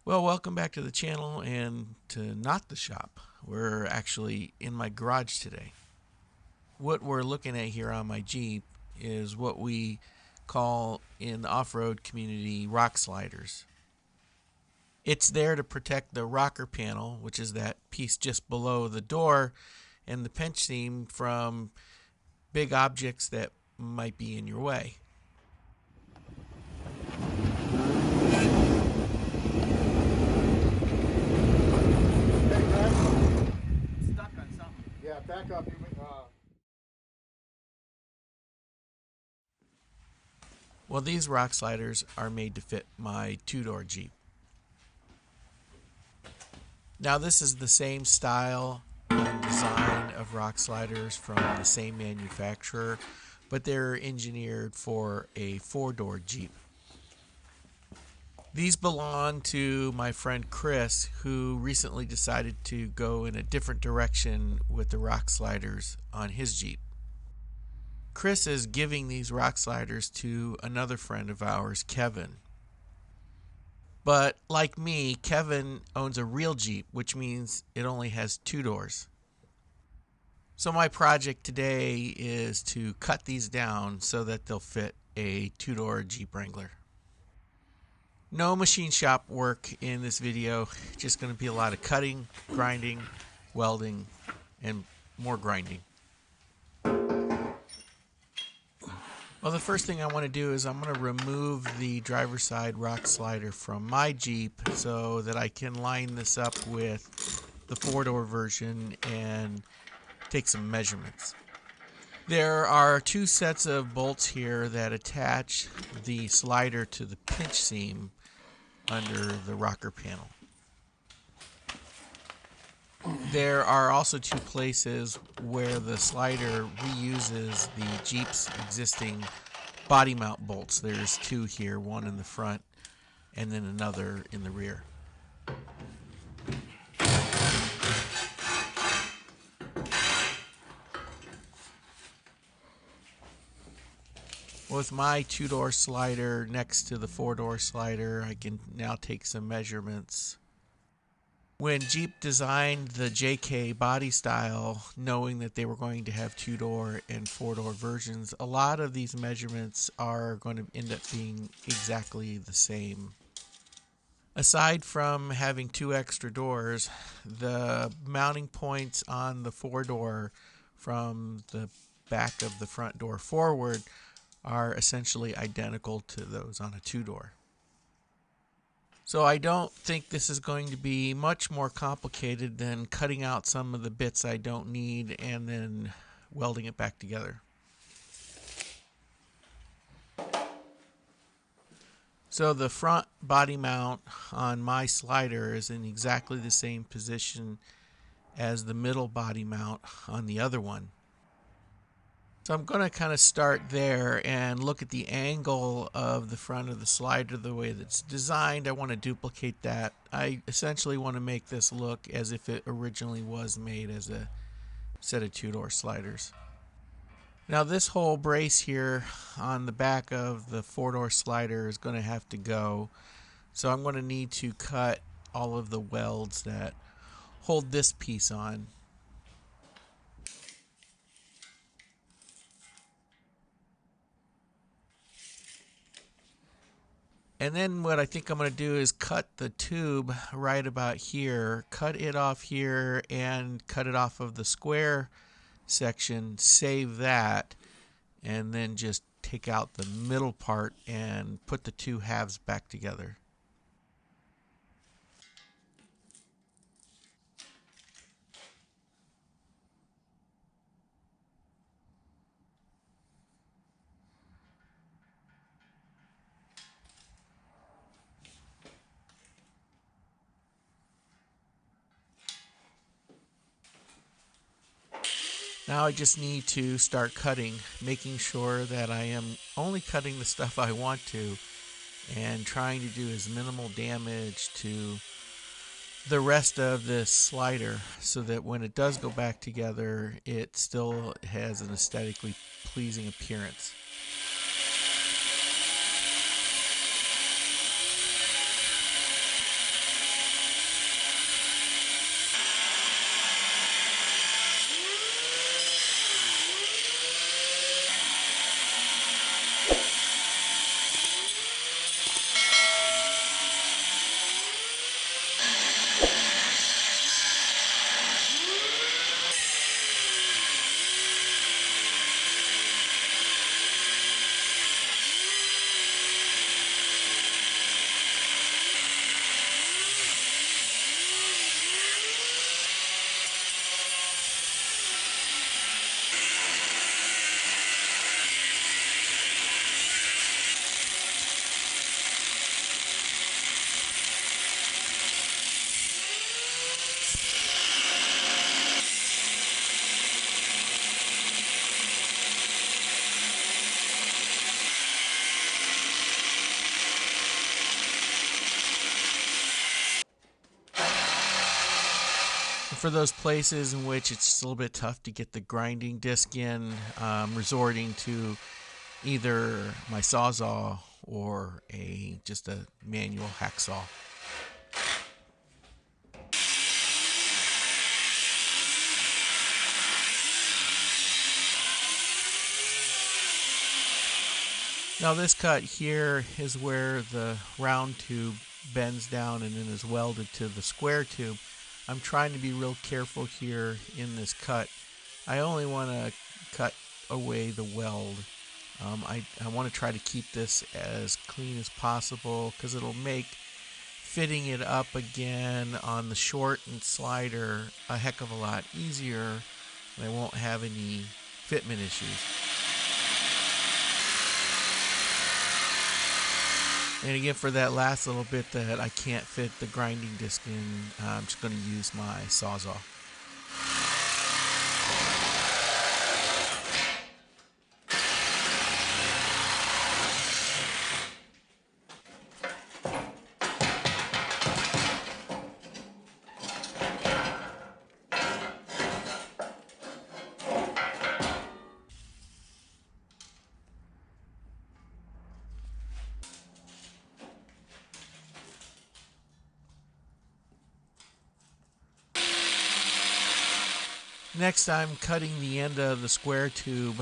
Well, welcome back to the channel and to not the shop. We're actually in my garage today. What we're looking at here on my Jeep is what we call in the off-road community rock sliders. It's there to protect the rocker panel, which is that piece just below the door, and the pinch seam from big objects that might be in your way. Stuck on something. Yeah, back up. Well, these rock sliders are made to fit my two-door Jeep. Now, this is the same style and design of rock sliders from the same manufacturer, but they're engineered for a four-door Jeep. These belong to my friend Chris, who recently decided to go in a different direction with the rock sliders on his Jeep. Chris is giving these rock sliders to another friend of ours, Kevin. But like me, Kevin owns a real Jeep, which means it only has two doors. So my project today is to cut these down so that they'll fit a two-door Jeep Wrangler. No machine shop work in this video, just going to be a lot of cutting, grinding, welding, and more grinding. Well, the first thing I want to do is I'm going to remove the driver's side rock slider from my Jeep so that I can line this up with the four-door version and take some measurements. There are two sets of bolts here that attach the slider to the pinch seam under the rocker panel. There are also two places where the slider reuses the Jeep's existing body mount bolts. There's two here, one in the front and then another in the rear. With my two-door slider next to the four-door slider, I can now take some measurements. When Jeep designed the JK body style, knowing that they were going to have two-door and four-door versions, a lot of these measurements are going to end up being exactly the same. Aside from having two extra doors, the mounting points on the four-door from the back of the front door forward are essentially identical to those on a two-door. So I don't think this is going to be much more complicated than cutting out some of the bits I don't need and then welding it back together. So the front body mount on my slider is in exactly the same position as the middle body mount on the other one. So I'm going to kind of start there and look at the angle of the front of the slider the way that's designed. I want to duplicate that. I essentially want to make this look as if it originally was made as a set of two-door sliders. Now this whole brace here on the back of the four-door slider is going to have to go. So I'm going to need to cut all of the welds that hold this piece on. And then what I think I'm going to do is cut the tube right about here, cut it off here, and cut it off of the square section, save that, and then just take out the middle part and put the two halves back together. Now I just need to start cutting, making sure that I am only cutting the stuff I want to and trying to do as minimal damage to the rest of this slider so that when it does go back together, it still has an aesthetically pleasing appearance. For those places in which it's a little bit tough to get the grinding disc in, I'm resorting to either my Sawzall or just a manual hacksaw. Now this cut here is where the round tube bends down and then is welded to the square tube. I'm trying to be real careful here in this cut. I only want to cut away the weld. I want to try to keep this as clean as possible because it'll make fitting it up again on the shortened slider a heck of a lot easier, and I won't have any fitment issues. And again, for that last little bit that I can't fit the grinding disc in, I'm just going to use my Sawzall. Next, I'm cutting the end of the square tube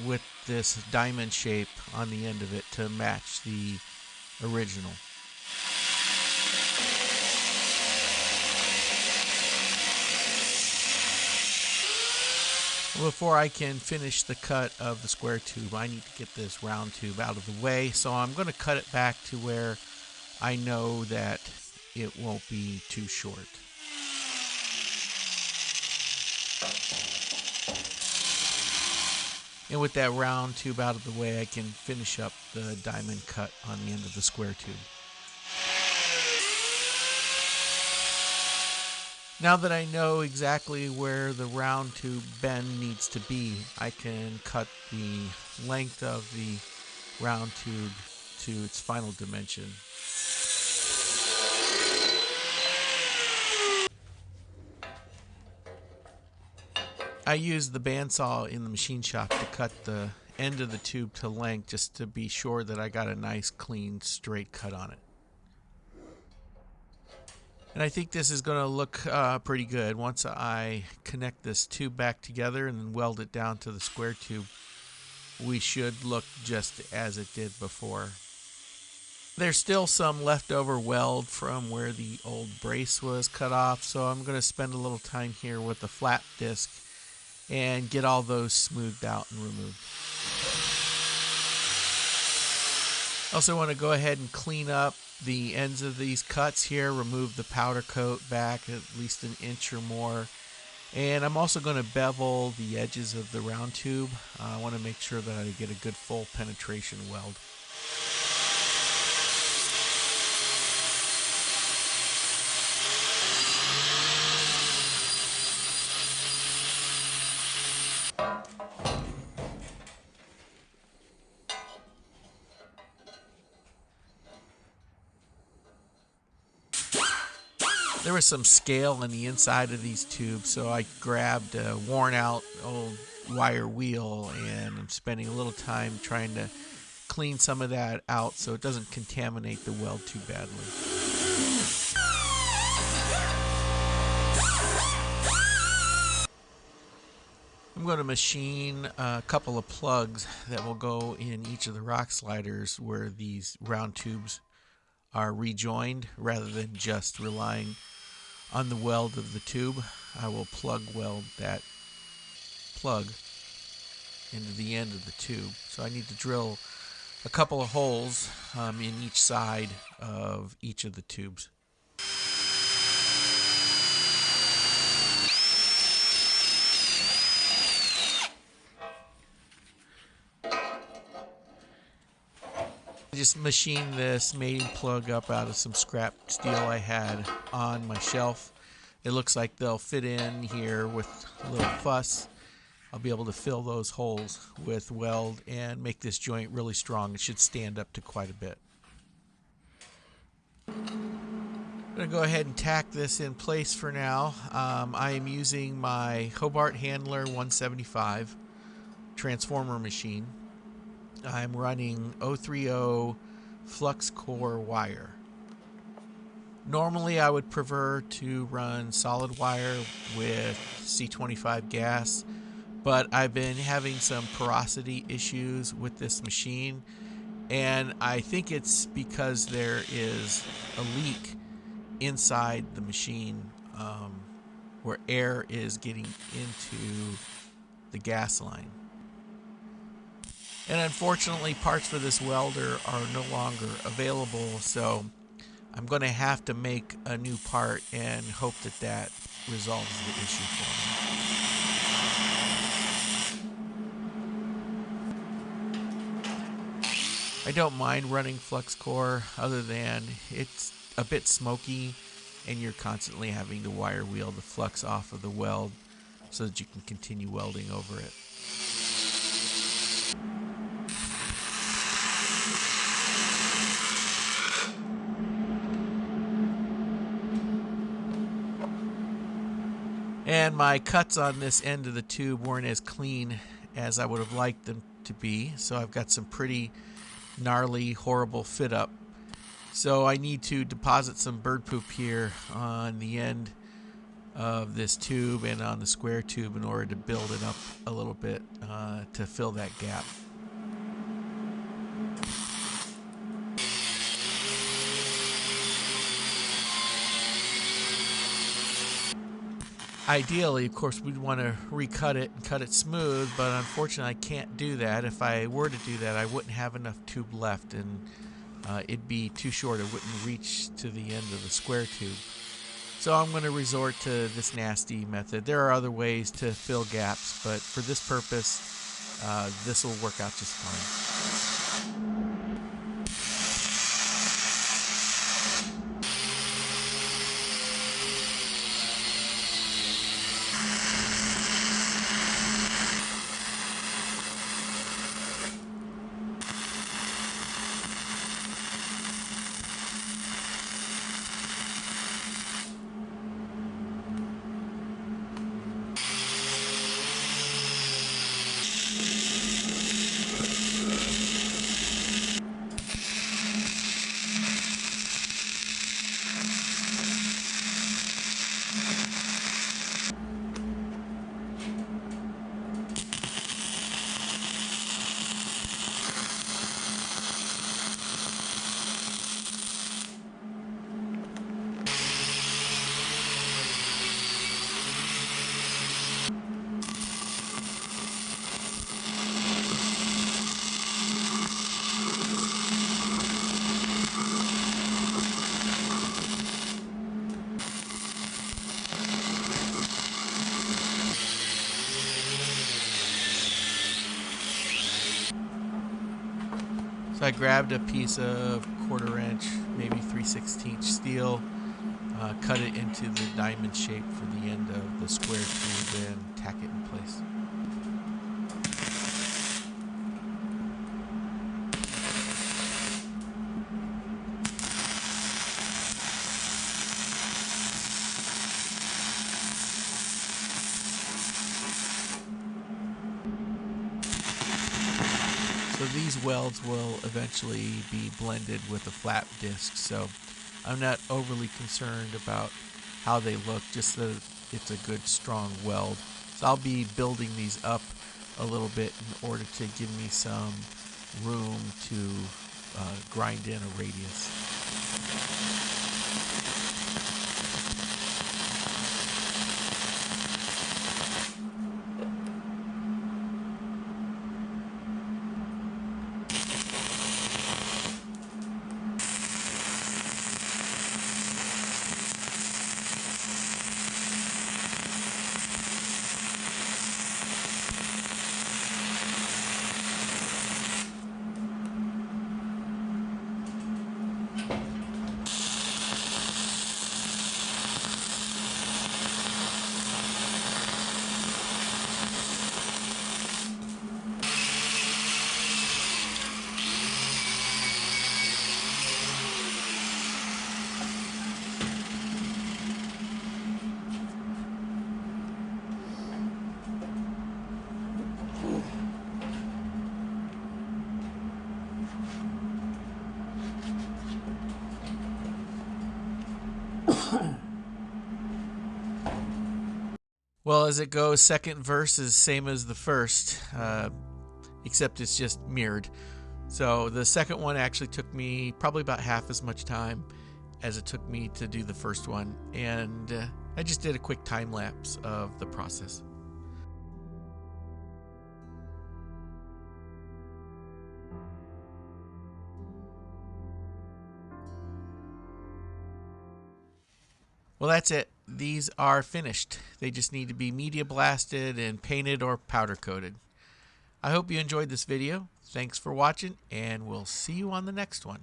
with this diamond shape on the end of it to match the original. Before I can finish the cut of the square tube, I need to get this round tube out of the way, so I'm going to cut it back to where I know that it won't be too short. And with that round tube out of the way, I can finish up the diamond cut on the end of the square tube. Now that I know exactly where the round tube bend needs to be, I can cut the length of the round tube to its final dimension. I used the bandsaw in the machine shop to cut the end of the tube to length just to be sure that I got a nice, clean, straight cut on it. And I think this is going to look pretty good. Once I connect this tube back together and then weld it down to the square tube, we should look just as it did before. There's still some leftover weld from where the old brace was cut off, so I'm going to spend a little time here with the flat disc and get all those smoothed out and removed. I also want to go ahead and clean up the ends of these cuts here, remove the powder coat back at least an inch or more. And I'm also going to bevel the edges of the round tube. I want to make sure that I get a good full penetration weld. There was some scale in the inside of these tubes, so I grabbed a worn out old wire wheel, and I'm spending a little time trying to clean some of that out so it doesn't contaminate the weld too badly. I'm going to machine a couple of plugs that will go in each of the rock sliders where these round tubes are rejoined rather than just relying on the weld of the tube. I will plug weld that plug into the end of the tube. So I need to drill a couple of holes in each side of each of the tubes. I just machined this mating plug up out of some scrap steel I had on my shelf. It looks like they'll fit in here with a little fuss. I'll be able to fill those holes with weld and make this joint really strong. It should stand up to quite a bit. I'm going to go ahead and tack this in place for now. I am using my Hobart Handler 175 transformer machine. I'm running 030 flux core wire. Normally I would prefer to run solid wire with C25 gas, but I've been having some porosity issues with this machine, and I think it's because there is a leak inside the machine where air is getting into the gas line. And unfortunately, parts for this welder are no longer available, so I'm going to have to make a new part and hope that that resolves the issue for me. I don't mind running flux core, other than it's a bit smoky and you're constantly having to wire wheel the flux off of the weld so that you can continue welding over it. And my cuts on this end of the tube weren't as clean as I would have liked them to be, so I've got some pretty gnarly, horrible fit up. So I need to deposit some bird poop here on the end of this tube and on the square tube in order to build it up a little bit to fill that gap. Ideally, of course, we'd want to recut it and cut it smooth, but unfortunately I can't do that. If I were to do that, I wouldn't have enough tube left, and it'd be too short. It wouldn't reach to the end of the square tube. So I'm going to resort to this nasty method. There are other ways to fill gaps, but for this purpose, this will work out just fine. So I grabbed a piece of 1/4 inch, maybe 3/16 steel, cut it into the diamond shape for the end of the square tube, and tack it in place. So these welds will eventually be blended with a flat disc, so I'm not overly concerned about how they look, just that it's a good strong weld. So I'll be building these up a little bit in order to give me some room to grind in a radius. Well, as it goes, second verse is same as the first, except it's just mirrored. So the second one actually took me probably about half as much time as it took me to do the first one, and I just did a quick time lapse of the process. Well, that's it. These are finished. They just need to be media blasted and painted or powder coated. I hope you enjoyed this video. Thanks for watching, and we'll see you on the next one.